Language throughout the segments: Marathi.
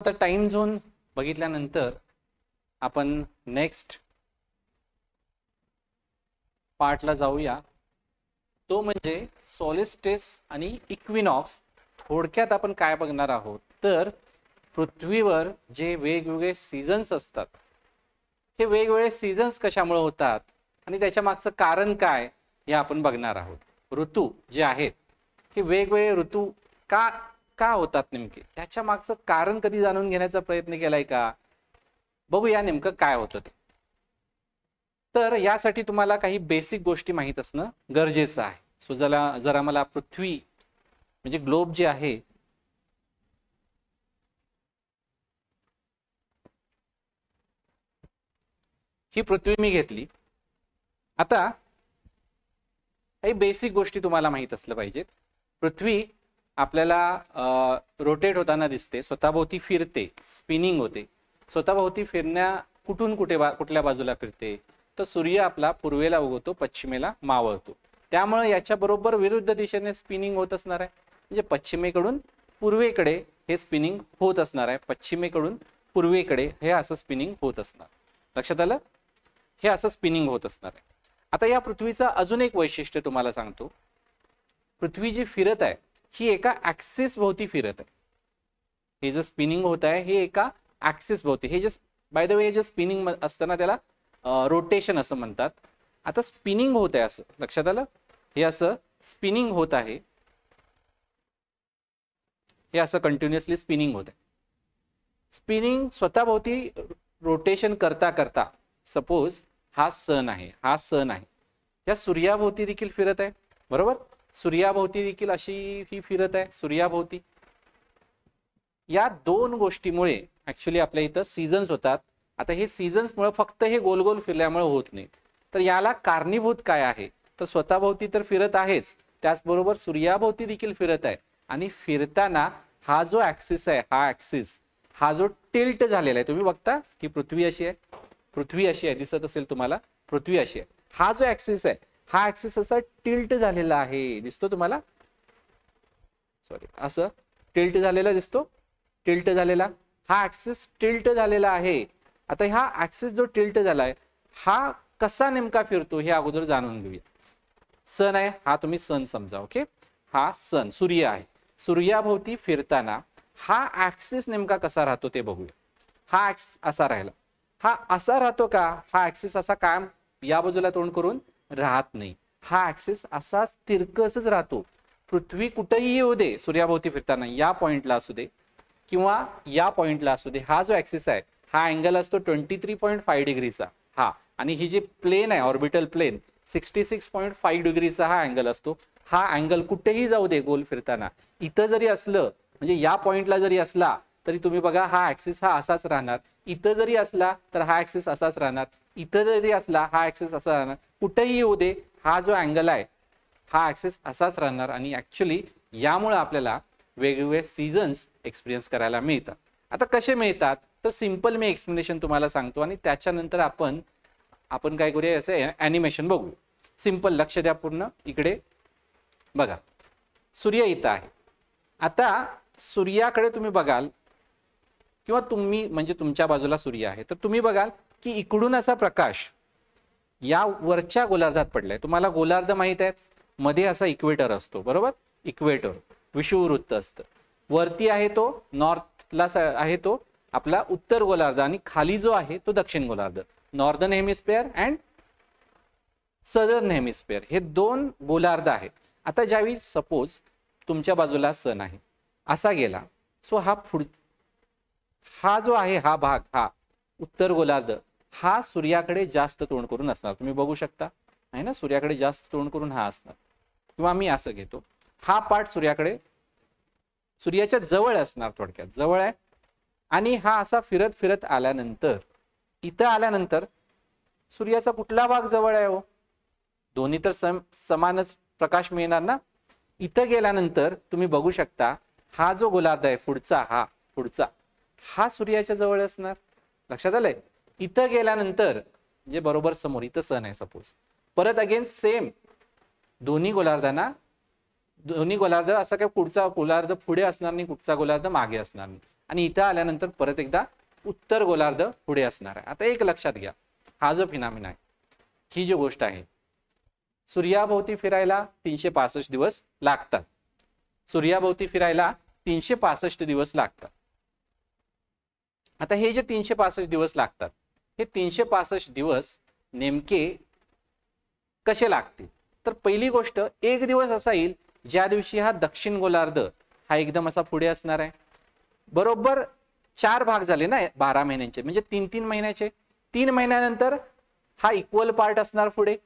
आता टाइम झोन बघितल्यानंतर आपण नेक्स्ट पार्टला जाऊया, तो म्हणजे सॉलिस्टिस आणि इक्विनॉक्स. थोडक्यात आपण काय बघणार आहोत तर पृथ्वीवर जे वेगवेगळे सीझन्स असतात, हे वेगवेगळे सीझन्स कशामुळे होतात आणि त्याच्या मागचं कारण काय हे आपण बघणार आहोत. ऋतू जे आहेत हे वेगवेगळे ऋतू का का होतात नेमके, ह्याच्या मागचं कारण कधी जाणून घेण्याचा प्रयत्न केलाय का? बघूया नेमकं काय होतं ते. तर यासाठी तुम्हाला काही बेसिक गोष्टी माहीत असणं गरजेचं आहे. सो जरा मला पृथ्वी म्हणजे ग्लोब जे आहे ही पृथ्वी मी घेतली. आता काही बेसिक गोष्टी तुम्हाला माहीत असलं पाहिजेत. पृथ्वी आपल्याला रोटेट होताना दिसते, स्वतःभोवती फिरते, स्पिनिंग होते. स्वतःभोवती फिरण्या कुठून कुठल्या बाजूला फिरते तर सूर्य आपला पूर्वेला उगवतो, पश्चिमेला मावळतो. त्यामुळे याच्या बरोबर विरुद्ध दिशेने स्पिनिंग होत असणार आहे. म्हणजे पश्चिमेकडून पूर्वेकडे हे स्पिनिंग होत असणार आहे, पश्चिमेकडून पूर्वेकडे हे असं स्पिनिंग होत असणार. लक्षात आलं? हे असं स्पिनिंग होत असणार आहे. आता या पृथ्वीचं अजून एक वैशिष्ट्य तुम्हाला सांगतो. पृथ्वी जी फिरत आहे ही एका ऍक्सिस भोवती फिरत आहे. हे जे स्पिनिंग होत आहे हे एका ऍक्सिस भोवती, हे जे बाय द वे जे स्पिनिंग असताना त्याला रोटेशन असं म्हणतात. आता स्पिनिंग होत आहे असं लक्षात आलं, हे असं स्पिनिंग होत आहे, हे असं कंटिन्युअसली स्पिनिंग होत आहे. स्पिनिंग स्वतःभोवती रोटेशन करता करता सपोज हा सन आहे, हा सन आहे, या सूर्याभोवती देखील फिरत आहे. बरोबर, सूर्याभोवती देखील अशी ही फिरत आहे सूर्याभोवती. या दोन गोष्टीमुळे ऍक्च्युली आपल्या इथं सीझन्स होतात. आता हे सीझन्समुळे फक्त हे गोल गोल फिरल्यामुळे होत नाहीत, तर याला कारणीभूत काय आहे तर स्वतःभोवती तर फिरत आहेच, त्याचबरोबर सूर्याभोवती देखील फिरत आहे. आणि फिरताना हा जो ऍक्सिस आहे, हा ऍक्सिस हा जो टिल्ट झालेला आहे, तुम्ही बघता ही पृथ्वी अशी आहे, पृथ्वी अशी आहे, दिसत असेल तुम्हाला पृथ्वी अशी आहे. हा जो ऍक्सिस आहे हा ऍक्सिस असा टिल्ट झालेला आहे, दिसतो तुम्हाला? सॉरी, असं टिल्ट झालेला दिसतो, टिल्ट झालेला हा ऍक्सिस टिल्ट झालेला आहे. आता हा ऍक्सिस जो टिल्ट झालाय हा कसा नेमका फिरतो हे अगोदर जाणून घेऊया. सन आहे हा, तुम्ही सन समजा. ओके, हा सन सूर्य आहे. सूर्याभोवती फिरताना हा ऍक्सिस नेमका कसा राहतो ते बघूया. हा ऍक्सिस असा राहिला, हा असा राहतो का? हा ऍक्सिस असा कायम या बाजूला तोंड करून राहत नाही, हा ऍक्सिस असाच तिरकसच राहतो. पृथ्वी कुठेही येऊ दे सूर्याभोवती फिरताना, या पॉइंटला असू दे किंवा या पॉइंटला असू दे, हा जो ऍक्सिस आहे हा अँगल असतो 23.5 डिग्रीचा हा, आणि ही जी प्लेन आहे ऑर्बिटल प्लेन 66.5 डिग्रीचा हा अँगल असतो. हा अँगल कुठेही जाऊ दे गोल फिरताना, इथं जरी असलं म्हणजे या पॉइंटला जरी असला तरी तुम्ही बघा हा ऍक्सिस हा असाच राहणार. इथं जरी असला तर हा ऍक्सिस असाच राहणार, इथं जरी असला हा ऍक्सिस असा राहणार. कुठेही येऊ दे हा जो अँगल आहे हा ऍक्सिस असाच राहणार. आणि ऍक्च्युली यामुळे आपल्याला वेगवेगळे सीझन्स एक्सपिरियन्स करायला मिळतात. आता कसे मिळतात तर सिंपल मी एक्सप्लेनेशन तुम्हाला सांगतो आणि त्याच्यानंतर आपण काय करूया याचं ॲनिमेशन बघू. सिंपल, लक्ष द्या पूर्ण. इकडे बघा, सूर्य इथं आहे. आता सूर्याकडे तुम्ही बघाल किंवा तुम्ही म्हणजे तुमच्या बाजूला सूर्य आहे तर तुम्ही बघाल की इकडून असा प्रकाश या वरच्या गोलार्धात पडलाय. तुम्हाला गोलार्ध माहित आहे, मध्ये असा इक्वेटर असतो. बरोबर, इक्वेटर विषुववृत्त असतं. वरती आहे तो नॉर्थला आहे तो आपला उत्तर गोलार्ध आणि खाली जो आहे तो दक्षिण गोलार्ध, northern hemisphere and southern hemisphere, हे दोन गोलार्ध आहेत. आता ज्यावेळी सपोज तुमच्या बाजूला सन आहे असा गेला, सो हा जो आहे हा भाग, हा उत्तर गोलार्ध, हा सूर्याकडे जास्त तोंड करून असणार. तुम्ही बघू शकता आहे ना, सूर्याकडे जास्त तोंड करून हा असणार. किंवा मी असं घेतो, हा पार्ट सूर्याच्या जवळ असणार, थोडक्यात जवळ आहे. आणि हा असा फिरत फिरत आल्यानंतर इथं आल्यानंतर सूर्याचा कुठला भाग जवळ आहे हो? दोन्ही तर समानच प्रकाश मिळणार ना. इथं गेल्यानंतर तुम्ही बघू शकता हा जो गोलार्ध आहे पुढचा हा सूर्याच्या जवळ असणार. लक्षात आलंय? इथं गेल्यानंतर म्हणजे बरोबर समोर इथं सन आहे सपोज, परत अगेन सेम दोन्ही गोलार्ध असं काय पुढचा गोलार्ध पुढे असणार नाही, कुठचा गोलार्ध मागे असणार नाही. आणि इथं आल्यानंतर परत एकदा उत्तर गोलार्ध पुढे असणार आहे. आता एक लक्षात घ्या, हा जो फिनॉमिना आहे, ही जी गोष्ट आहे, सूर्याभोवती फिरायला 365 दिवस लागतात. सूर्याभोवती फिरायला 365 दिवस लागतात. आता हे जे 365 दिवस लागतात, हे 365 दिवस नेमके कसे लागतील? तर पहिली गोष्ट, एक दिवस असा येईल ज्या दिवशी हा दक्षिण गोलार्ध हा एकदम असा पुढे असणार आहे. बरोबर 4 भाग झाले ना 12 महिन्यांचे, म्हणजे 3-3 महिन्याचे. 3 महिन्यानंतर हा इक्वल पार्ट असणार पुढे,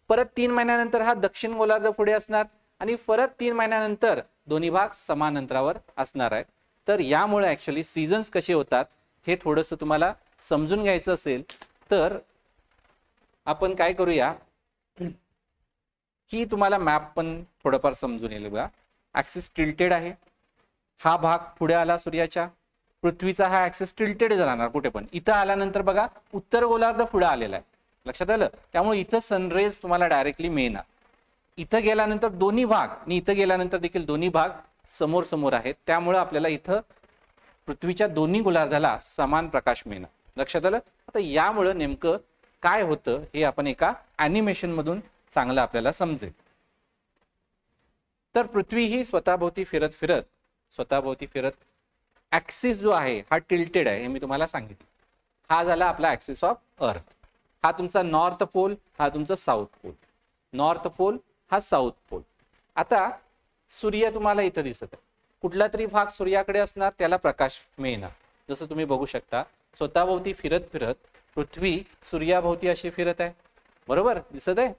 परत 3 महिन्यानंतर हा दक्षिण गोलार्ध पुढे असणार, आणि परत 3 महिन्यानंतर दोन्ही भाग समान अंतरावर असणार आहेत. तर यामुळे ऍक्च्युअली सीझन्स कसे होतात हे थोडंसं तुम्हाला समजून घ्यायचं असेल तर आपण काय करूया, की तुम्हाला मॅप पण थोडंफार समजून येईल बघा. ऍक्सिस टिल्टेड आहे, हा भाग पुढे आला सूर्याच्या, पृथ्वीचा हा ऍक्सिस टिल्टेड जाणार कुठे पण. इथं आल्यानंतर बघा उत्तर गोलार्ध पुढे आलेला आहे, लक्षात आलं. त्यामुळे इथं सनरेज तुम्हाला डायरेक्टली मिळणार. इथं गेल्यानंतर दोन्ही भाग आणि इथं गेल्यानंतर देखील दोन्ही भाग समोर समोर आहेत, त्यामुळे आपल्याला इथं पृथ्वीच्या दोन्ही गोलार्धाला समान प्रकाश मिळणार, लक्षात आलं. आता यामुळं नेमकं काय होतं हे आपण एका ॲनिमेशन मधून चांगलं आपल्याला समजेल. तर पृथ्वी ही स्वतःभोवती फिरत ऍक्सिस जो आहे हा टिल्टेड आहे, हे मी तुम्हाला सांगितलं. हा झाला आपला ऍक्सिस ऑफ अर्थ. हा तुमचा नॉर्थ पोल, हा तुमचा साऊथ पोल. नॉर्थ पोल हा साऊथ पोल. आता सूर्य तुम्हाला इथं दिसत आहे, कुठला तरी भाग सूर्याकडे असणार, त्याला प्रकाश मिळणार. जसं तुम्ही बघू शकता, स्वतःभोवती फिरत पृथ्वी सूर्याभोवती अशी फिरत आहे, बरोबर दिसत आहे.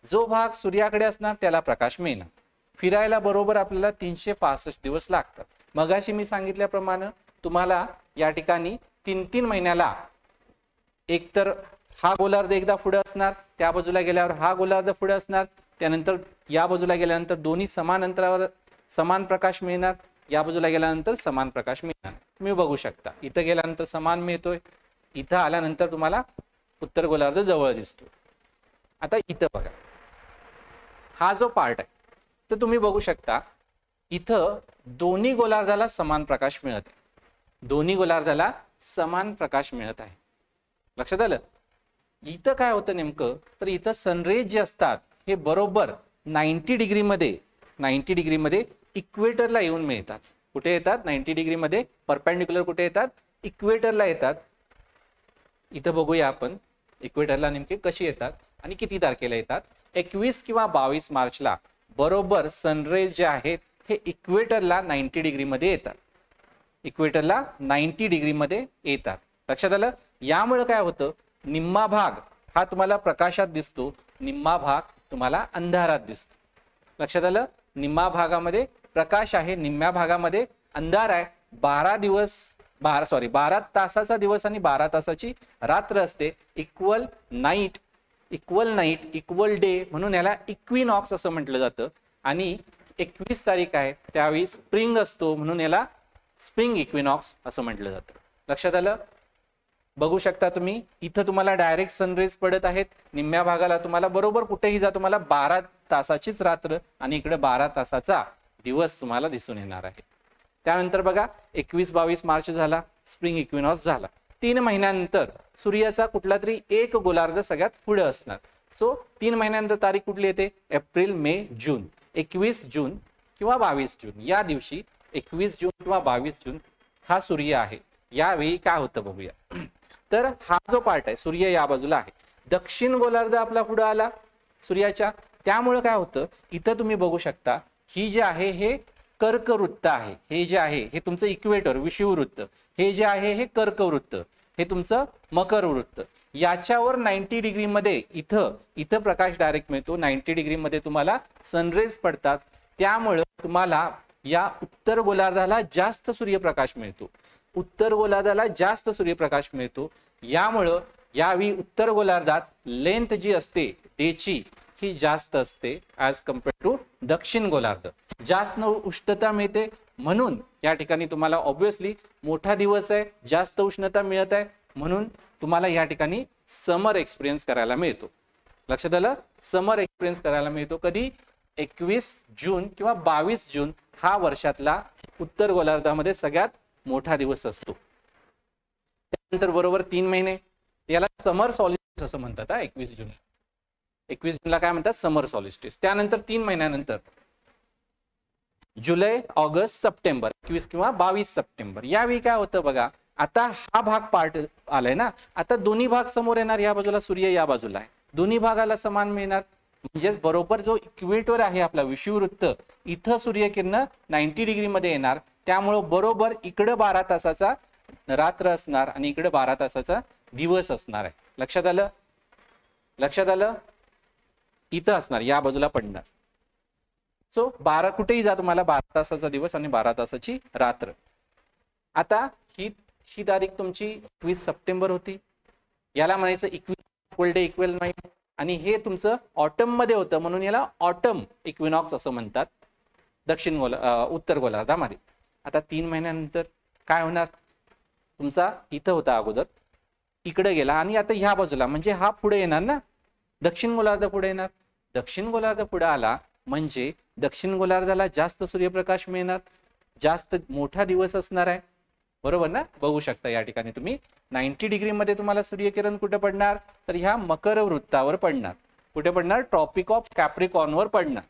जो भाग सूर्याकडे असणार त्याला प्रकाश मिळणार. फिरायला बरोबर आपल्याला 365 दिवस लागतात. मगाशी मी सांगितल्याप्रमाणे तुम्हाला या ठिकाणी 3-3 महिन्याला एकतर हा गोलार्ध एकदा पुढे असणार, त्या बाजूला गेल्यावर हा गोलार्ध पुढे असणार, त्यानंतर या बाजूला गेल्यानंतर दोन्ही समान अंतरावर समान प्रकाश मिळणार, या बाजूला गेल्यानंतर समान प्रकाश मिळणार. तुम्ही बघू शकता, इथं गेल्यानंतर समान मिळतोय, इथं आल्यानंतर तुम्हाला उत्तर गोलार्ध जवळ दिसतो. आता इथं बघा, हा जो पार्ट आहे तर तुम्ही बघू शकता इथं दोन्ही गोलार्धाला समान प्रकाश मिळत आहे. दोन्ही गोलार्धाला समान प्रकाश मिळत आहे, लक्षात आलं. इथं काय होतं नेमकं, तर इथं सनरेज जे असतात हे बरोबर 90 डिग्रीमध्ये इक्वेटरला येऊन मिळतात. कुठे येतात? 90 डिग्रीमध्ये परपेंडिक्युलर कुठे येतात? इक्वेटरला येतात. इथं बघूया आपण इक्वेटरला नेमके कशी येतात आणि किती तारखेला येतात. 21 किंवा 22 मार्चला बरोबर सनरेज जे आहेत हे इक्वेटरला 90 डिग्रीमध्ये येतात. इक्वेटरला 90 डिग्रीमध्ये येतात, लक्षात आलं. यामुळे काय होतं, निम्मा भाग हा तुम्हाला प्रकाशात दिसतो, निम्मा भाग तुम्हाला अंधारात दिसतो, लक्षात आलं. निम्मा भागामध्ये प्रकाश आहे, निम्म्या भागामध्ये अंधार आहे. 12 तासाचा दिवस आणि 12 तासाची रात्र असते. इक्वल नाईट इक्वल डे म्हणून याला इक्विनॉक्स असं म्हटलं जातं. आणि 21 तारीख आहे त्यावेळी स्प्रिंग असतो म्हणून याला स्प्रिंग इक्विनॉक्स असं म्हटलं जातं, लक्षात आलं. बघू शकता तुम्ही इथं तुम्हाला डायरेक्ट सनरेज पडत आहेत. निम्म्या भागाला तुम्हाला बरोबर कुठेही जा तुम्हाला 12 तासाचीच रात्र आणि इकडे 12 तासाचा दिवस तुम्हाला दिसून येणार आहे. त्यानंतर बघा 21-22 मार्च झाला, स्प्रिंग इक्विनॉक्स झाला. 3 महिन्यानंतर सूर्याचा कुठला तरी एक गोलार्ध सगळ्यात पुढे असणार. सो 3 महिन्यानंतर तारीख कुठली येते? एप्रिल, मे, जून. 21 जून किंवा 22 जून या दिवशी 21 जून किंवा 22 जून हा सूर्य आहे. यावेळी काय होतं बघूया. तर हा जो पार्ट आहे सूर्य या बाजूला आहे, दक्षिण गोलार्ध आपला पुढे आला सूर्याच्या. त्यामुळे काय होतं, इथं तुम्ही बघू शकता ही जे आहे हे कर्कवृत्त आहे. हे जे आहे हे तुमचं इक्वेटर विषुववृत्त, हे जे आहे हे कर्कवृत्त, हे तुमचं मकर वृत्त. याच्यावर 90 डिग्रीमध्ये इथं प्रकाश डायरेक्ट मिळतो. 90 डिग्रीमध्ये तुम्हाला सनरेज पडतात. त्यामुळे तुम्हाला या उत्तर गोलार्धाला जास्त सूर्यप्रकाश मिळतो. यामुळं यावेळी उत्तर गोलार्धात लेंथ जी असते डेची ही जास्त असते ऍज कम्पेअर्ड टू दक्षिण गोलार्ध. जास्त उष्णता मिळते म्हणून या ठिकाणी तुम्हाला ऑब्व्हियसली मोठा दिवस आहे, जास्त उष्णता मिळत आहे म्हणून तुम्हाला या ठिकाणी समर एक्सपिरियन्स करायला मिळतो, लक्षात आलं. समर एक्सपिरियन्स करायला मिळतो कधी? 21 जून किंवा 22 जून हा वर्षातला उत्तर गोलार्धामध्ये सगळ्यात मोठा दिवस असतो. त्यानंतर बरोबर 3 महिने याला समर सॉलिस्टिस असं म्हणतात. 21 जूनला काय म्हणतात? समर सॉलिस्टिस. त्यानंतर 3 महिन्यानंतर जुलै, ऑगस्ट, सप्टेंबर, 21 किंवा 22 सप्टेंबर यावेळी काय होतं बघा, आता हा भाग पार्ट आलाय ना, आता दोन्ही भाग समोर येणार. या बाजूला सूर्य, या बाजूला आहे, दोन्ही भागाला समान मिळणार. म्हणजेच बरोबर जो इक्वेटर आहे आपला विषुववृत्त, इथं सूर्यकिरण 90 डिग्री मध्ये येणार. त्यामुळं बरोबर इकडं 12 तासाचा रात्र असणार आणि इकडे 12 तासाचा दिवस असणार आहे. लक्षात आलं? लक्षात आलं? इथं असणार, या बाजूला पडणार. सो 12 कुठेही जा, तुम्हाला 12 तासाचा दिवस आणि 12 तासाची रात्र. आता ही तारीख तुमची 21 सप्टेंबर होती. याला म्हणायचं इक्वल डे, इक्वल नाईट. आणि हे तुमचं ऑटम मध्ये होतं म्हणून याला ऑटम इक्विनॉक्स असं म्हणतात उत्तर गोलार्धामध्ये. आता 3 महिन्यानंतर काय होणार? तुमचा इथं होता अगोदर, इकडे गेला आणि आता ह्या बाजूला, म्हणजे हा पुढे येणार ना, दक्षिण गोलार्ध पुढे येणार. दक्षिण गोलार्ध पुढे आला म्हणजे दक्षिण गोलार्धाला जास्त सूर्यप्रकाश मिळणार, जास्त मोठा दिवस असणार आहे. बरोबर ना? बघू शकता या ठिकाणी तुम्ही 90 डिग्री मध्ये तुम्हाला सूर्यकिरण कुठे पडणार? तर ह्या मकर वृत्तावर पडणार. कुठे पडणार? ट्रॉपिक ऑफ कॅप्रिकॉर्नवर पडणार.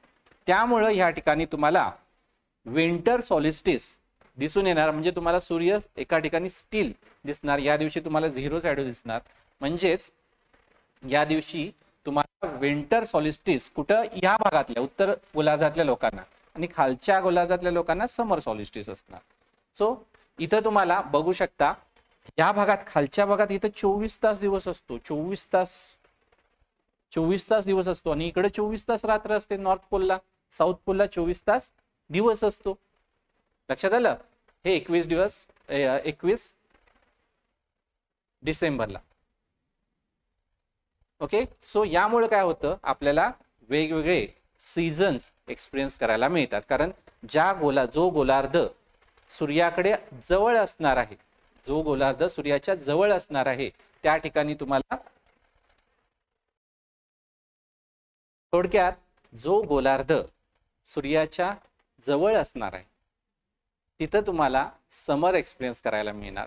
त्यामुळं या ठिकाणी तुम्हाला विंटर सॉलिस्टिस दिसून येणार. म्हणजे तुम्हाला सूर्य एका ठिकाणी स्टील दिसणार. या दिवशी तुम्हाला 0 शॅडो दिसणार. म्हणजेच या दिवशी तुम्हाला विंटर सॉलिस्टिस कुठं? या भागातल्या उत्तर गोलार्धातल्या लोकांना, आणि खालच्या गोलार्धातल्या लोकांना समर सॉलिस्टिस असणार. सो इथं तुम्हाला बघू शकता, या भागात, खालच्या भागात इथं 24 तास दिवस असतो. 24 तास दिवस असतो आणि इकडे 24 तास रात्र असते. नॉर्थ पोलला, साऊथ पोलला 24 तास दिवस असतो. लक्षात आलं? हे 21 डिसेंबरला. ओके. सो यामुळे काय होतं, आपल्याला वेगवेगळे सीझन्स एक्सपिरियन्स करायला मिळतात. कारण जो गोलार्ध सूर्याकडे जवळ असणार आहे, जो गोलार्ध सूर्याच्या जवळ असणार आहे, त्या ठिकाणी तुम्हाला, थोडक्यात जो गोलार्ध सूर्याच्या जवळ असणार आहे तिथं तुम्हाला समर एक्सपिरियन्स करायला मिळणार,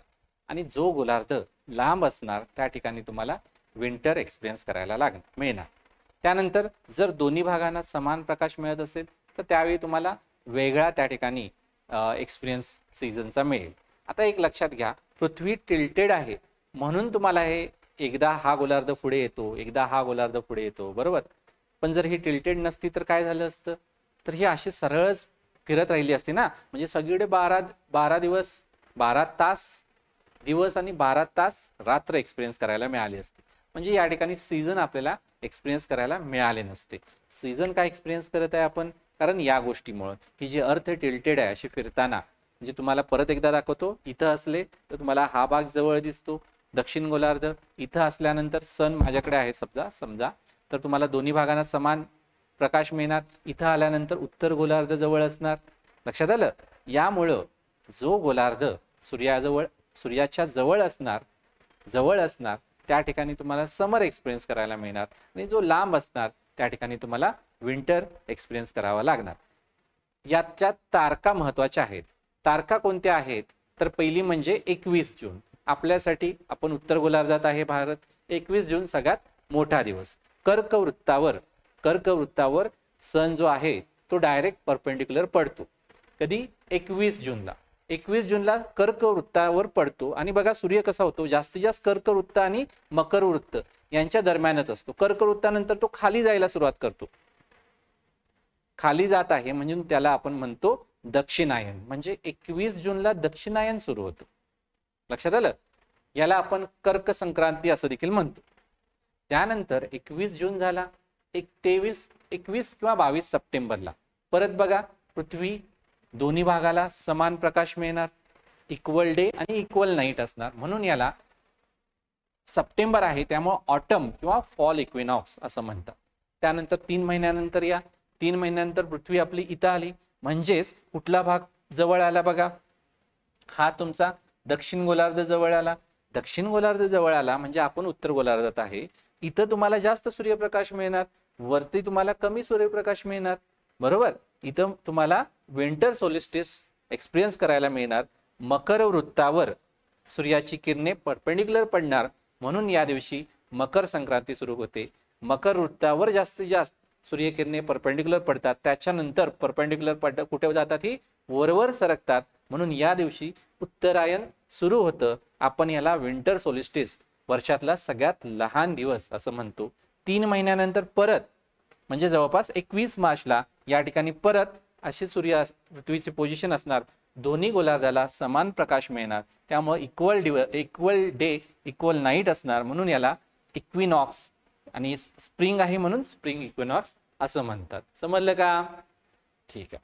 आणि जो गोलार्ध लांब असणार त्या ठिकाणी तुम्हाला विंटर एक्सपिरियन्स करायला मिळणार. त्यानंतर जर दोन्ही भागांना समान प्रकाश मिळत असेल तर त्यावेळी तुम्हाला वेगळा त्या ठिकाणी एक्सपिरियन्स सीझनचा मिळेल. आता एक लक्षात घ्या, पृथ्वी टिल्टेड आहे म्हणून तुम्हाला हे एकदा हा गोलार्ध पुढे येतो, एकदा हा गोलार्ध पुढे येतो, बरोबर. पण जर ही टिल्टेड नसती तर काय झालं असतं? तर ही अशी सरळच फिरत राहिली असती ना. म्हणजे सगळीकडे 12 तास दिवस आणि 12 तास रात्र एक्सपिरियन्स करायला मिळाली असते. म्हणजे या ठिकाणी सीझन आपल्याला एक्सपिरियन्स करायला मिळाले नसते. सीझन काय एक्सपिरियन्स करत आहे आपण? कारण या गोष्टीमुळे की जी अर्थ टिल्टेड आहे अशी फिरताना, म्हणजे तुम्हाला परत एकदा दाखवतो, इथं असले तर तुम्हाला हा भाग जवळ दिसतो, दक्षिण गोलार्ध. इथं असल्यानंतर सन माझ्याकडे आहे समजा, तर तुम्हाला दोन्ही भागांना समान प्रकाश मिळणार. इथं आल्यानंतर उत्तर गोलार्ध जवळ असणार. लक्षात आलं? यामुळं जो गोलार्ध सूर्याच्या जवळ असणार त्या ठिकाणी तुम्हाला समर एक्सपिरियन्स करायला मिळणार, आणि जो लांब असणार त्या ठिकाणी तुम्हाला विंटर एक्सपिरियन्स करावा लागणार. याच्या तारखा महत्वाच्या आहेत. तारखा कोणत्या आहेत? तर पहिली म्हणजे 21 जून. आपल्यासाठी, आपण उत्तर गोलार्धात आहे भारत, 21 जून सगळ्यात मोठा दिवस. कर्कवृत्तावर सन जो आहे तो डायरेक्ट परपेंडिक्युलर पडतो. कधी? 21 जूनला. 21 जूनला कर्कवृत्तावर पडतो. आणि बघा सूर्य कसा होतो, जास्तीत जास्त कर्कवृत्त आणि मकर वृत्त यांच्या दरम्यानच असतो. कर्कवृत्तानंतर तो खाली जायला सुरुवात करतो, खाली जात आहे म्हणजे त्याला आपण म्हणतो दक्षिणायन. म्हणजे 21 जूनला दक्षिणायन सुरू होतं. लक्षात आलं? याला आपण कर्क संक्रांती असं देखील म्हणतो. त्यानंतर 21 जून झाला, 21 किंवा 22 सप्टेंबरला परत बघा, पृथ्वी दोन्ही भागाला समान प्रकाश मिळणार, इक्वल डे आणि इक्वल नाईट असणार. म्हणून याला सप्टेंबर आहे त्यामुळे ऑटम किंवा फॉल इक्विनॉक्स असं म्हणतात. त्यानंतर 3 महिन्यानंतर 3 महिन्यानंतर पृथ्वी आपली इथं आली. म्हणजेच कुठला भाग जवळ आला बघा, हा तुमचा दक्षिण गोलार्ध जवळ आला. दक्षिण गोलार्ध जवळ आला म्हणजे आपण उत्तर गोलार्धात आहे. इथं तुम्हाला जास्त सूर्यप्रकाश मिळणार, वरती तुम्हाला कमी सूर्यप्रकाश मिळणार, बरोबर. इथं तुम्हाला विंटर सोलिस्टिस एक्सपिरियन्स करायला मिळणार. मकर वृत्तावर सूर्याची किरणे परपेंडिक्युलर पडणार, म्हणून या दिवशी मकर संक्रांती सुरू होते. मकर वृत्तावर जास्तीत जास्त सूर्यकिरणे परपेंडिक्युलर पडतात, त्याच्यानंतर परपेंडिक्युलर कुठे जातात, ही वरवर सरकतात, म्हणून या दिवशी उत्तरायण सुरू होतं. आपण याला विंटर सोलिस्टिस, वर्षातला सगळ्यात लहान दिवस असं म्हणतो. 3 महिन्यानंतर परत म्हणजे जवळपास 21 मार्चला या ठिकाणी परत अशी पृथ्वीची पोझिशन असणार, दोन्ही गोलार्धाला समान प्रकाश मिळणार, त्यामुळे इक्वल डे इक्वल नाईट असणार, म्हणून याला इक्विनॉक्स आणि स्प्रिंग आहे म्हणून स्प्रिंग इक्विनॉक्स असं म्हणतात. समजलं का? ठीक आहे.